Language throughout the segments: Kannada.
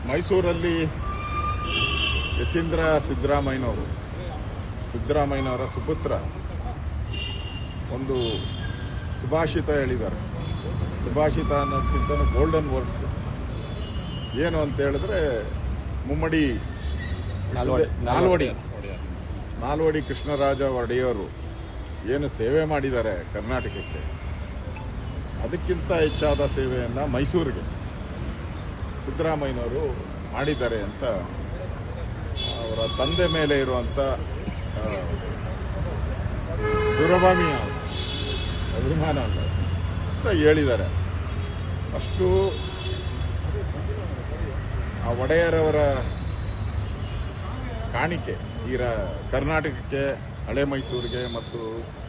ಮೈಸೂರಲ್ಲಿ ಯತೀಂದ್ರ ಸಿದ್ದರಾಮಯ್ಯನವರ ಸುಪುತ್ರ ಒಂದು ಸುಭಾಷಿತ ಹೇಳಿದ್ದಾರೆ. ಸುಭಾಷಿತ ಅನ್ನೋದಕ್ಕಿಂತ ಗೋಲ್ಡನ್ ವರ್ಡ್ಸ್ ಏನು ಅಂತ ಹೇಳಿದ್ರೆ, ಮುಮ್ಮಡಿ ನಾಲ್ವಡಿ ಕೃಷ್ಣರಾಜ ಒಡೆಯರು ಏನು ಸೇವೆ ಮಾಡಿದ್ದಾರೆ ಕರ್ನಾಟಕಕ್ಕೆ, ಅದಕ್ಕಿಂತ ಹೆಚ್ಚಾದ ಸೇವೆಯನ್ನು ಮೈಸೂರಿಗೆ ಸಿದ್ದರಾಮಯ್ಯನವರು ಮಾಡಿದ್ದಾರೆ ಅಂತ ಅವರ ತಂದೆ ಮೇಲೆ ಇರುವಂಥ ದುರಭಾಮಿ ಅಭಿಮಾನ ಅಂತ ಹೇಳಿದ್ದಾರೆ. ಅಷ್ಟು ಆ ಒಡೆಯರವರ ಕಾಣಿಕೆ ಕರ್ನಾಟಕಕ್ಕೆ, ಹಳೆ ಮೈಸೂರಿಗೆ ಮತ್ತು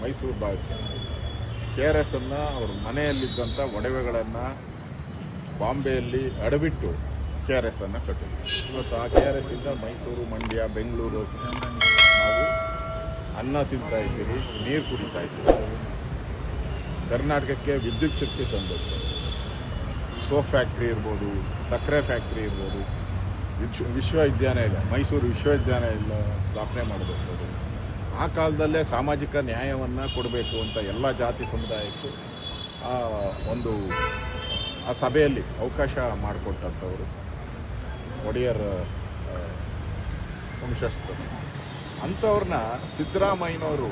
ಮೈಸೂರು ಭಾಗಕ್ಕೆ KRS ಅನ್ನು ಅವ್ರ ಮನೆಯಲ್ಲಿದ್ದಂಥ ಒಡವೆಗಳನ್ನು ಬಾಂಬೆಯಲ್ಲಿ ಅಡವಿಟ್ಟು KRS ಅನ್ನು ಕಟ್ಟಿದ್ರು. ಇವತ್ತು ಆ KRS ಇಂದ ಮೈಸೂರು, ಮಂಡ್ಯ, ಬೆಂಗಳೂರು ನಾವು ಅನ್ನ ತಿಂತಾ ಇದ್ದೀರಿ, ನೀರು ಕುಡಿತಾ ಇದ್ದೀವಿ. ಕರ್ನಾಟಕಕ್ಕೆ ವಿದ್ಯುತ್ ಶಕ್ತಿ ತಂದದ್ದು, ಸೋಪ್ ಫ್ಯಾಕ್ಟ್ರಿ ಇರ್ಬೋದು, ಸಕ್ಕರೆ ಫ್ಯಾಕ್ಟ್ರಿ ಇರ್ಬೋದು, ವಿಶ್ವವಿದ್ಯಾಲಯ ಮೈಸೂರು ವಿಶ್ವವಿದ್ಯಾಲಯ ಸ್ಥಾಪನೆ ಮಾಡಬೇಕು. ಆ ಕಾಲದಲ್ಲೇ ಸಾಮಾಜಿಕ ನ್ಯಾಯವನ್ನು ಕೊಡಬೇಕು ಅಂತ ಎಲ್ಲ ಜಾತಿ ಸಮುದಾಯಕ್ಕೂ ಆ ಸಭೆಯಲ್ಲಿ ಅವಕಾಶ ಮಾಡಿಕೊಟ್ಟಂಥವರು ಒಡೆಯರ್ ವಂಶಸ್ಥರು. ಅಂಥವ್ರನ್ನ ಸಿದ್ದರಾಮಯ್ಯನವರು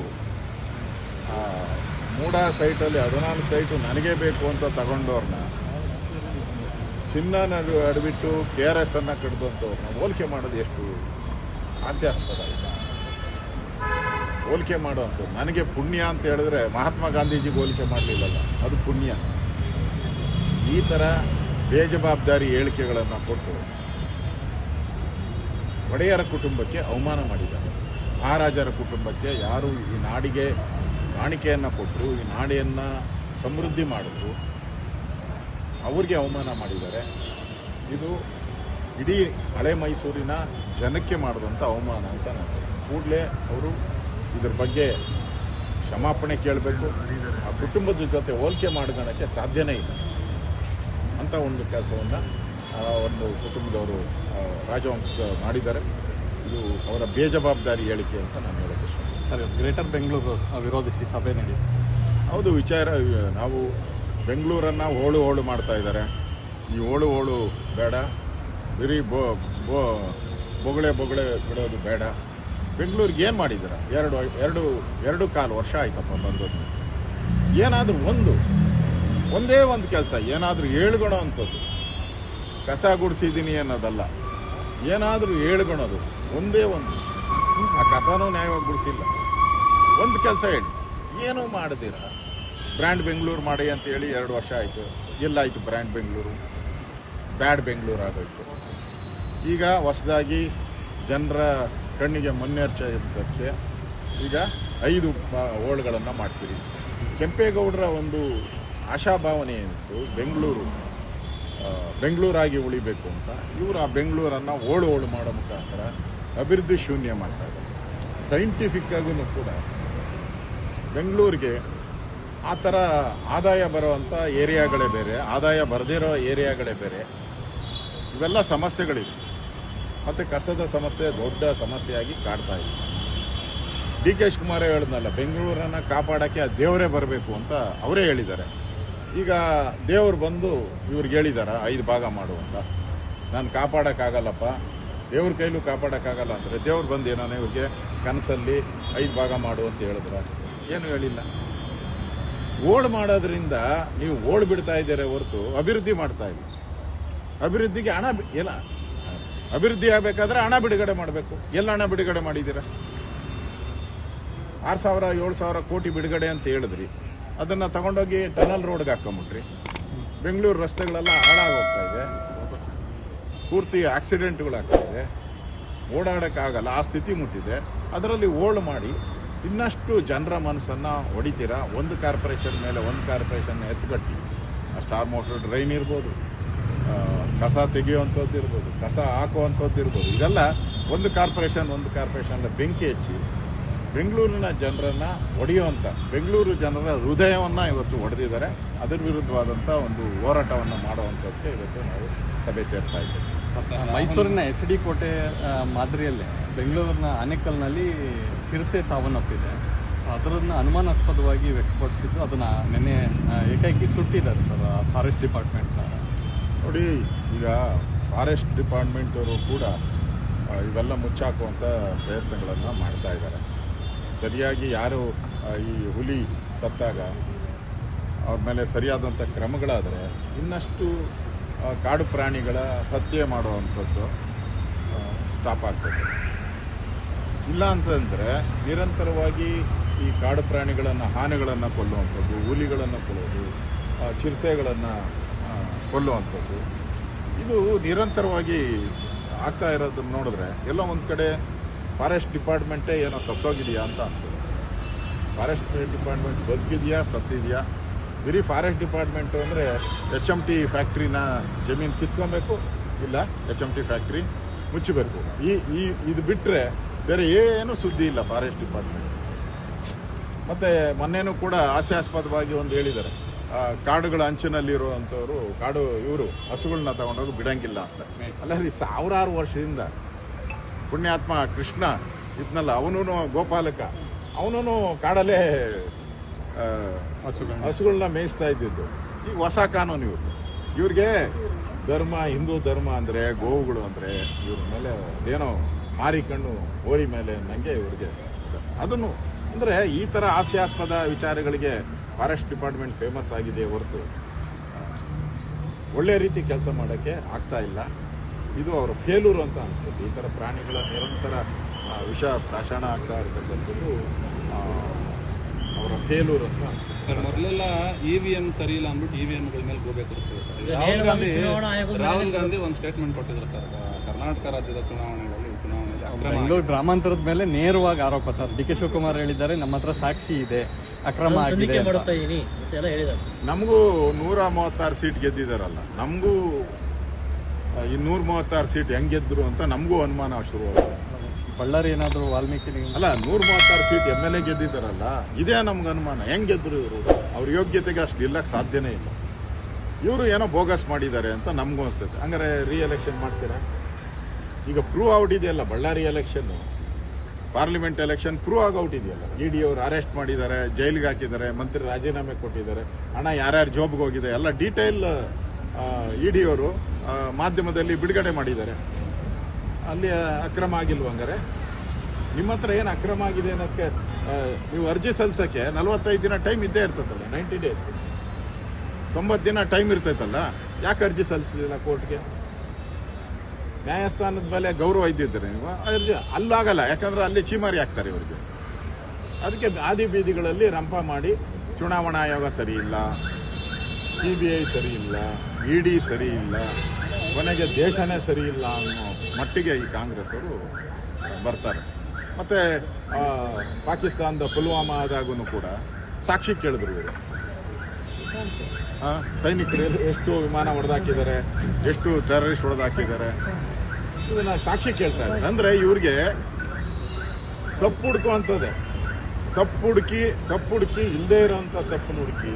ಮೂಡ ಸೈಟಲ್ಲಿ 14 ಸೈಟು ನನಗೇ ಬೇಕು ಅಂತ ತಗೊಂಡವ್ರನ್ನ, ಚಿನ್ನ ಅಡಬಿಟ್ಟು KRS ಅನ್ನು ಕಡ್ದಂಥವ್ರನ್ನ ಹೋಲಿಕೆ ಮಾಡೋದು ಎಷ್ಟು ಹಾಸ್ಯಾಸ್ಪದ ಆಯಿತು. ಹೋಲಿಕೆ ಮಾಡುವಂಥದ್ದು ನನಗೆ ಪುಣ್ಯ ಅಂತ ಹೇಳಿದ್ರೆ ಮಹಾತ್ಮ ಗಾಂಧೀಜಿಗೆ ಹೋಲಿಕೆ ಮಾಡಲಿಲ್ಲಲ್ಲ, ಅದು ಪುಣ್ಯ. ಈ ಥರ ಬೇಜವಾಬ್ದಾರಿ ಹೇಳಿಕೆಗಳನ್ನು ಕೊಟ್ಟು ಒಡೆಯರ ಕುಟುಂಬಕ್ಕೆ ಅವಮಾನ ಮಾಡಿದ್ದಾರೆ. ಮಹಾರಾಜರ ಕುಟುಂಬಕ್ಕೆ ಯಾರು ಈ ನಾಡಿಗೆ ಕಾಣಿಕೆಯನ್ನು ಕೊಟ್ಟರು, ಈ ನಾಡಿಯನ್ನು ಸಮೃದ್ಧಿ ಮಾಡಿದ್ರು, ಅವ್ರಿಗೆ ಅವಮಾನ ಮಾಡಿದ್ದಾರೆ. ಇದು ಇಡೀ ಹಳೆ ಮೈಸೂರಿನ ಜನಕ್ಕೆ ಮಾಡಿದಂಥ ಅವಮಾನ ಅಂತ ನಾನು ಕೂಡಲೇ ಅವರು ಇದ್ರ ಬಗ್ಗೆ ಕ್ಷಮಾಪಣೆ ಕೇಳಬೇಕು. ಆ ಕುಟುಂಬದ ಜೊತೆ ಹೋಲಿಕೆ ಮಾಡ್ಕೊಳ್ಳೋಕ್ಕೆ ಸಾಧ್ಯನೇ ಇಲ್ಲ ಅಂತ ಒಂದು ಕೆಲಸವನ್ನು ಒಂದು ಕುಟುಂಬದವರು ರಾಜವಂಶದ ಮಾಡಿದ್ದಾರೆ. ಇದು ಅವರ ಬೇಜವಾಬ್ದಾರಿ ಹೇಳಿಕೆ ಅಂತ ನಾನು ಹೇಳೋಕ್ಕೆ ಇಷ್ಟ. ಸರ್, ಗ್ರೇಟರ್ ಬೆಂಗಳೂರು ವಿರೋಧಿಸಿ ಸಭೆ ನಡೆಯಿತು. ಹೌದು, ವಿಚಾರ. ನಾವು ಬೆಂಗಳೂರನ್ನು ಹೋಳು ಮಾಡ್ತಾ ಇದ್ದಾರೆ. ಈ ಹೋಳು ಬೇಡ, ಬರೀ ಬೊಗಳೆ ಬಿಡೋದು ಬೇಡ. ಬೆಂಗಳೂರಿಗೆ ಏನು ಮಾಡಿದ್ದೀರ? ಎರಡು ಕಾಲು ವರ್ಷ ಆಯ್ತಪ್ಪ ಬಂದದ್ದು. ಏನಾದರೂ ಒಂದೇ ಒಂದು ಕೆಲಸ ಏನಾದರೂ ಹೇಳ್ಕೊಳೋ ಅಂಥದ್ದು, ಕಸ ಗುಡಿಸಿದ್ದೀನಿ ಅನ್ನೋದಲ್ಲ, ಏನಾದರೂ ಹೇಳ್ಕೊಳೋದು ಒಂದೇ ಒಂದು. ಆ ಕಸನೂ ನ್ಯಾಯವಾಗಿ ಗುಡಿಸಿಲ್ಲ. ಒಂದು ಕೆಲಸ ಹೇಳಿ, ಏನೂ ಮಾಡದಿರ ಬ್ರ್ಯಾಂಡ್ ಬೆಂಗಳೂರು ಮಾಡಿ ಅಂತ ಹೇಳಿ 2 ವರ್ಷ ಆಯಿತು. ಎಲ್ಲಾಯಿತು ಬ್ರ್ಯಾಂಡ್ ಬೆಂಗಳೂರು? ಬ್ಯಾಡ್ ಬೆಂಗಳೂರು ಆಗೋಯ್ತು. ಈಗ ಹೊಸದಾಗಿ ಜನರ ಕಣ್ಣಿಗೆ ಮೊನ್ನೆರ್ಚಕ್ಕೆ ಈಗ 5 ಹೋಳುಗಳನ್ನು ಮಾಡ್ತೀರಿ. ಕೆಂಪೇಗೌಡರ ಒಂದು ಆಶಾಭಾವನೆ ಏನಿತ್ತು ಬೆಂಗಳೂರಾಗಿ ಉಳಿಬೇಕು ಅಂತ, ಇವರು ಆ ಬೆಂಗಳೂರನ್ನು ಹೋಳು ಮಾಡೋ ಮುಖಾಂತರ ಅಭಿವೃದ್ಧಿ ಶೂನ್ಯ ಮಾಡ್ತಾರೆ. ಸೈಂಟಿಫಿಕ್ಕಾಗೂ ಕೂಡ ಬೆಂಗಳೂರಿಗೆ ಆ ಥರ ಆದಾಯ ಬರುವಂಥ ಏರಿಯಾಗಳೇ ಬೇರೆ, ಆದಾಯ ಬರದಿರೋ ಏರಿಯಾಗಳೇ ಬೇರೆ. ಇವೆಲ್ಲ ಸಮಸ್ಯೆಗಳಿವೆ. ಮತ್ತು ಕಸದ ಸಮಸ್ಯೆ ದೊಡ್ಡ ಸಮಸ್ಯೆಯಾಗಿ ಕಾಡ್ತಾ ಇದೆ. DK ಶಿವಕುಮಾರ್ ಹೇಳಿದ್ನಲ್ಲ, ಬೆಂಗಳೂರನ್ನು ಕಾಪಾಡೋಕ್ಕೆ ದೇವರೇ ಬರಬೇಕು ಅಂತ ಅವರೇ ಹೇಳಿದ್ದಾರೆ. ಈಗ ದೇವರು ಬಂದು ಇವ್ರಿಗೆ ಹೇಳಿದಾರ 5 ಭಾಗ ಮಾಡು ಅಂತ. ನಾನು ಕಾಪಾಡೋಕ್ಕಾಗಲ್ಲಪ್ಪ, ದೇವ್ರ ಕೈಲೂ ಕಾಪಾಡೋಕ್ಕಾಗಲ್ಲ ಅಂದರೆ ದೇವ್ರು ಬಂದು ನಾನು ಇವ್ರಿಗೆ ಕನಸಲ್ಲಿ 5 ಭಾಗ ಮಾಡು ಅಂತ ಹೇಳಿದ್ರ? ಏನು ಹೇಳಿಲ್ಲ. ಓಳು ಮಾಡೋದ್ರಿಂದ ನೀವು ಓಳು ಬಿಡ್ತಾ ಇದ್ದೀರ ಹೊರತು ಅಭಿವೃದ್ಧಿ ಮಾಡ್ತಾ ಇಲ್ಲ. ಅಭಿವೃದ್ಧಿಗೆ ಹಣ ಎಲ್ಲ ಅಭಿವೃದ್ಧಿ ಆಗಬೇಕಾದ್ರೆ ಹಣ ಬಿಡುಗಡೆ ಮಾಡಬೇಕು. ಎಲ್ಲ ಹಣ ಬಿಡುಗಡೆ ಮಾಡಿದ್ದೀರ? 6,000-7,000 ಕೋಟಿ ಬಿಡುಗಡೆ ಅಂತ ಹೇಳಿದ್ರಿ. ಅದನ್ನು ತಗೊಂಡೋಗಿ ಟನಲ್ ರೋಡ್ಗೆ ಹಾಕೊಂಬಿಟ್ರಿ. ಬೆಂಗಳೂರು ರಸ್ತೆಗಳೆಲ್ಲ ಹಾಳಾಗೋಗ್ತಾ ಇದೆ, ಪೂರ್ತಿ ಆಕ್ಸಿಡೆಂಟ್ಗಳಾಗ್ತಾ ಇದೆ, ಓಡಾಡೋಕ್ಕಾಗಲ್ಲ, ಆ ಸ್ಥಿತಿ ಮುಟ್ಟಿದೆ. ಅದರಲ್ಲಿ ಓಳು ಮಾಡಿ ಇನ್ನಷ್ಟು ಜನರ ಮನಸ್ಸನ್ನು ಹೊಡಿತೀರಾ. ಒಂದು ಕಾರ್ಪೊರೇಷನ್ ಮೇಲೆ ಒಂದು ಕಾರ್ಪೊರೇಷನ್ ಎತ್ತುಗಟ್ಟಿ, ಸ್ಟಾರ್ ಮೋಟರ್ ಡ್ರೈನ್ ಇರ್ಬೋದು, ಕಸ ತೆಗೆಯುವಂಥದ್ದು ಇರ್ಬೋದು, ಕಸ ಹಾಕುವಂಥದ್ದು ಇರ್ಬೋದು. ಇದೆಲ್ಲ ಒಂದು ಕಾರ್ಪೊರೇಷನ್ ಬೆಂಕಿ ಹಚ್ಚಿ ಬೆಂಗಳೂರಿನ ಜನರನ್ನು ಹೊಡೆಯುವಂಥ, ಬೆಂಗಳೂರು ಜನರ ಹೃದಯವನ್ನು ಇವತ್ತು ಹೊಡೆದಿದ್ದಾರೆ. ಅದರ ವಿರುದ್ಧವಾದಂಥ ಒಂದು ಹೋರಾಟವನ್ನು ಮಾಡುವಂಥದ್ದಕ್ಕೆ ಇವತ್ತು ನಾವು ಸಭೆ ಸೇರ್ತಾ ಇದ್ದೇವೆ. ಮೈಸೂರಿನ HD ಕೋಟೆ ಮಾದರಿಯಲ್ಲೇ ಬೆಂಗಳೂರಿನ ಆನೇಕಲ್ನಲ್ಲಿ ಚಿರತೆ ಸಾವನ್ನಪ್ಪಿದೆ. ಅದರನ್ನು ಅನುಮಾನಾಸ್ಪದವಾಗಿ ವ್ಯಕ್ತಪಡಿಸಿದ್ದು ಅದನ್ನು ನಿನ್ನೆ ಏಕಾಏಕಿ ಸುಟ್ಟಿದ್ದಾರೆ ಸರ್ ಫಾರೆಸ್ಟ್ ಡಿಪಾರ್ಟ್ಮೆಂಟ್ನ. ನೋಡಿ, ಈಗ ಫಾರೆಸ್ಟ್ ಡಿಪಾರ್ಟ್ಮೆಂಟವರು ಕೂಡ ಇವೆಲ್ಲ ಮುಚ್ಚಾಕುವಂಥ ಪ್ರಯತ್ನಗಳನ್ನು ಮಾಡ್ತಾ ಇದ್ದಾರೆ. ಸರಿಯಾಗಿ ಯಾರು ಈ ಹುಲಿ ಸತ್ತಾಗ ಅವ್ರ ಮೇಲೆ ಸರಿಯಾದಂಥ ಕ್ರಮಗಳಾದರೆ ಇನ್ನಷ್ಟು ಕಾಡು ಪ್ರಾಣಿಗಳ ಹತ್ಯೆ ಮಾಡುವಂಥದ್ದು ಸ್ಟಾಪ್ ಆಗ್ತದೆ. ಇಲ್ಲ ಅಂತಂದರೆ ನಿರಂತರವಾಗಿ ಈ ಕಾಡು ಪ್ರಾಣಿಗಳನ್ನು ಹಾನೆಗಳನ್ನು ಕೊಲ್ಲುವಂಥದ್ದು, ಹುಲಿಗಳನ್ನು ಕೊಲ್ಲೋದು, ಚಿರತೆಗಳನ್ನು ಕೊಲ್ಲುವಂಥದ್ದು ಇದು ನಿರಂತರವಾಗಿ ಆಗ್ತಾ ಇರೋದನ್ನು ನೋಡಿದ್ರೆ ಎಲ್ಲ ಒಂದು ಕಡೆ ಫಾರೆಸ್ಟ್ ಡಿಪಾರ್ಟ್ಮೆಂಟೇ ಏನೋ ಸತ್ತೋಗಿದೆಯಾ ಅಂತ ಅನಿಸುತ್ತೆ. ಫಾರೆಸ್ಟ್ ಡಿಪಾರ್ಟ್ಮೆಂಟ್ ಬದುಕಿದೆಯಾ ಸತ್ತಿದೆಯಾ? ಬರೀ ಫಾರೆಸ್ಟ್ ಡಿಪಾರ್ಟ್ಮೆಂಟು ಅಂದರೆ HMT ಫ್ಯಾಕ್ಟ್ರಿನ ಜಮೀನು ಕಿತ್ಕೊಬೇಕು, ಇಲ್ಲ HMT ಫ್ಯಾಕ್ಟ್ರಿ ಮುಚ್ಚಬೇಕು. ಇದು ಬಿಟ್ಟರೆ ಬೇರೆ ಏನು ಸುದ್ದಿ ಇಲ್ಲ ಫಾರೆಸ್ಟ್ ಡಿಪಾರ್ಟ್ಮೆಂಟ್. ಮತ್ತು ಮೊನ್ನೆನೂ ಕೂಡ ಹಾಸ್ಯಾಸ್ಪದವಾಗಿ ಒಂದು ಹೇಳಿದ್ದಾರೆ, ಕಾಡುಗಳ ಅಂಚಿನಲ್ಲಿರುವಂಥವ್ರು ಇವರು ಹಸುಗಳನ್ನ ತಗೊಂಡೋಗಿ ಬಿಡಂಗಿಲ್ಲ ಅಂತ. ಅಲ್ಲರಿ, ಸಾವಿರಾರು ವರ್ಷದಿಂದ ಪುಣ್ಯಾತ್ಮ ಕೃಷ್ಣ ಇದ್ನಲ್ಲ, ಅವನೂ ಗೋಪಾಲಕ, ಅವನೂ ಕಾಡಲ್ಲೇ ಹಸುಗಳನ್ನ ಮೇಯಿಸ್ತಾ ಇದ್ದಿದ್ದು. ಈಗ ಹೊಸ ಕಾನೂನು ಇವ್ರಿಗೆ ಧರ್ಮ, ಹಿಂದೂ ಧರ್ಮ ಅಂದರೆ ಗೋವುಗಳು ಅಂದರೆ ಇವ್ರ ಮೇಲೆ ಏನೋ ಮಾರಿಕಣ್ಣು ಹೋರಿ ಮೇಲೆ ನನಗೆ ಇವ್ರಿಗೆ ಅದನ್ನು ಅಂದರೆ ಈ ಥರ ಹಾಸ್ಯಾಸ್ಪದ ವಿಚಾರಗಳಿಗೆ ಫಾರೆಸ್ಟ್ ಡಿಪಾರ್ಟ್ಮೆಂಟ್ ಫೇಮಸ್ ಆಗಿದೆ ಹೊರತು ಒಳ್ಳೆ ರೀತಿ ಕೆಲಸ ಮಾಡೋಕ್ಕೆ ಆಗ್ತಾ ಇಲ್ಲ. ಇದು ಅವರ ಫೇಲೂರು ಅಂತ ಅನಿಸ್ತದೆ. ಈ ಥರ ಪ್ರಾಣಿಗಳ ನಿರಂತರ ವಿಷ ಪ್ರಾಶನ ಆಗ್ತಾ ಇರ್ತಕ್ಕಂಥದ್ದು ಅವರ ಫೇಲೂರು ಅಂತ ಅನಿಸ್ತದೆ. ಸರ್, ಮೊದಲೆಲ್ಲ EVM ಸರಿ ಇಲ್ಲ ಅಂದ್ಬಿಟ್ಟು EVMಗಳ ಮೇಲೆ ಗೋಬೆ ಕೂರಿಸ್ತಾರೆ ಸರ್. ರಾಹುಲ್ ಗಾಂಧಿ ಒಂದು ಸ್ಟೇಟ್ಮೆಂಟ್ ಕೊಟ್ಟಿದ್ರು ಸರ್, ಕರ್ನಾಟಕ ರಾಜ್ಯದ ಚುನಾವಣೆಯಲ್ಲಿ ಬೆಂಗಳೂರು ಗ್ರಾಮಾಂತರದ ಮೇಲೆ ನೇರವಾಗಿ ಆರೋಪ ಸರ್. DK ಶಿವಕುಮಾರ್ ಹೇಳಿದ್ದಾರೆ, ನಮ್ಮ ಹತ್ರ ಸಾಕ್ಷಿ ಇದೆ, ಅಕ್ರಮ ಆಗಿದೆ. ನಮಗೂ 136 ಸೀಟ್ ಗೆದ್ದಿದ್ದಾರಲ್ಲ, ನಮಗೂ ಈ 136 ಸೀಟ್ ಹೆಂಗೆ ಗೆದ್ರು ಅಂತ ನಮಗೂ ಅನುಮಾನ ಶುರುವಾಗಿದೆ. ಬಳ್ಳಾರಿ ಏನಾದರೂ ವಾಲ್ಮೀಕಿ ಅಲ್ಲ, 136 ಸೀಟ್ MLA ಗೆದ್ದಿದ್ದಾರಲ್ಲ, ಇದೇ ನಮ್ಗೆ ಅನುಮಾನ. ಹೆಂಗೆ ಗೆದ್ರು ಇವರು? ಅವ್ರ ಯೋಗ್ಯತೆಗೆ ಅಷ್ಟು ಗೆಲ್ಲಕ್ಕೆ ಸಾಧ್ಯನೇ ಇಲ್ಲ. ಇವರು ಏನೋ ಬೋಗಸ್ ಮಾಡಿದ್ದಾರೆ ಅಂತ ನಮಗೂ ಅನಿಸ್ತೈತೆ. ಹಂಗಾರೆ ರೀಎಲೆಕ್ಷನ್ ಮಾಡ್ತೀರಾ? ಈಗ ಪ್ರೂವ್ ಔಟ್ ಇದೆಯಲ್ಲ, Ballari election, parliament election prove out ಇದೆಯಲ್ಲ. ED ಅವರು ಅರೆಸ್ಟ್ ಮಾಡಿದ್ದಾರೆ, ಜೈಲಿಗೆ ಹಾಕಿದ್ದಾರೆ, ಮಂತ್ರಿ ರಾಜೀನಾಮೆ ಕೊಟ್ಟಿದ್ದಾರೆ, ಹಣ ಯಾರ್ಯಾರು ಜಾಬ್ಗೆ ಹೋಗಿದೆ ಎಲ್ಲ ಡೀಟೇಲ್ ED ಅವರು ಮಾಧ್ಯಮದಲ್ಲಿ ಬಿಡುಗಡೆ ಮಾಡಿದ್ದಾರೆ. ಅಲ್ಲಿ ಅಕ್ರಮ ಆಗಿಲ್ವ? ಹಂಗಾರೆ ನಿಮ್ಮ ಹತ್ರ ಏನು ಅಕ್ರಮ ಆಗಿದೆ ಅನ್ನೋದಕ್ಕೆ ನೀವು ಅರ್ಜಿ ಸಲ್ಲಿಸೋಕ್ಕೆ 45 ದಿನ ಟೈಮ್ ಇದ್ದೇ ಇರ್ತೈತಲ್ಲ, 90 ಡೇಸ್, 90 ದಿನ ಟೈಮ್ ಇರ್ತೈತಲ್ಲ. ಯಾಕೆ ಅರ್ಜಿ ಸಲ್ಲಿಸಲಿಲ್ಲ ಕೋರ್ಟ್ಗೆ? ನ್ಯಾಯಸ್ಥಾನದ ಮೇಲೆ ಗೌರವ ಇದ್ದಿದ್ದಾರೆ ನೀವು. ಅರ್ಜಿ ಅಲ್ಲಾಗಲ್ಲ, ಯಾಕಂದ್ರೆ ಅಲ್ಲಿ ಚೀಮಾರಿ ಹಾಕ್ತಾರೆ ಇವರಿಗೆ. ಅದಕ್ಕೆ ಆದಿ ಬೀದಿಗಳಲ್ಲಿ ರಂಪ ಮಾಡಿ ಚುನಾವಣಾ ಆಯೋಗ ಸರಿ ಇಲ್ಲ, CBI ಸರಿ ಇಲ್ಲ, ED ಸರಿ ಇಲ್ಲ, ಕೊನೆಗೆ ದೇಶನೇ ಸರಿ ಇಲ್ಲ ಅನ್ನೋ ಮಟ್ಟಿಗೆ ಈ ಕಾಂಗ್ರೆಸ್ ಅವರು ಬರ್ತಾರೆ. ಮತ್ತು ಪಾಕಿಸ್ತಾನದ ಪುಲ್ವಾಮಾ ಆದಾಗೂ ಕೂಡ ಸಾಕ್ಷಿ ಕೇಳಿದ್ರು ಇವರು. ಸೈನಿಕರು ಎಷ್ಟು ವಿಮಾನ ಹೊಡೆದಾಕಿದ್ದಾರೆ, ಎಷ್ಟು ಟೆರರಿಸ್ಟ್ ಹೊಡೆದಾಕಿದ್ದಾರೆ, ಇದನ್ನು ಸಾಕ್ಷಿ ಕೇಳ್ತಾ ಇದ್ದಾರೆ. ಅಂದರೆ ಇವ್ರಿಗೆ ತಪ್ಪು ಹುಡುಕುವಂಥದ್ದೇ, ತಪ್ಪು ಹುಡುಕಿ ಇಲ್ಲದೇ ಇರೋವಂಥ ತಪ್ಪನ್ನು ಹುಡುಕಿ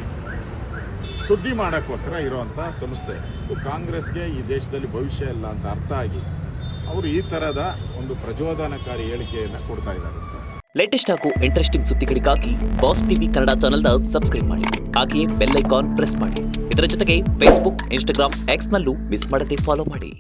ಸುದ್ದಿ ಮಾಡೋಕ್ಕೋಸ್ಕರ ಇರೋವಂಥ ಸಂಸ್ಥೆ ಇದು. ಕಾಂಗ್ರೆಸ್ಗೆ ಈ ದೇಶದಲ್ಲಿ ಭವಿಷ್ಯ ಇಲ್ಲ ಅಂತ ಅರ್ಥ ಆಗಿ ಅವರು ಈ ಥರದ ಒಂದು ಪ್ರಚೋದನಕಾರಿ ಹೇಳಿಕೆಯನ್ನು ಕೊಡ್ತಾ ಇದ್ದಾರೆ. ಲೇಟೆಸ್ಟ್ ಹಾಗೂ ಇಂಟ್ರೆಸ್ಟಿಂಗ್ ಸುದ್ದಿಗಳಿಗಾಗಿ ಬಾಸ್ ಟಿವಿ ಕನ್ನಡ ಚಾನೆಲ್ನ ಸಬ್ಸ್ಕ್ರೈಬ್ ಮಾಡಿ. ಹಾಗೆಯೇ ಬೆಲ್ ಐಕಾನ್ ಪ್ರೆಸ್ ಮಾಡಿ. ಇದರ ಜೊತೆಗೆ ಫೇಸ್ಬುಕ್, ಇನ್ಸ್ಟಾಗ್ರಾಮ್, X ನಲ್ಲೂ ಮಿಸ್ ಮಾಡದೆ ಫಾಲೋ ಮಾಡಿ.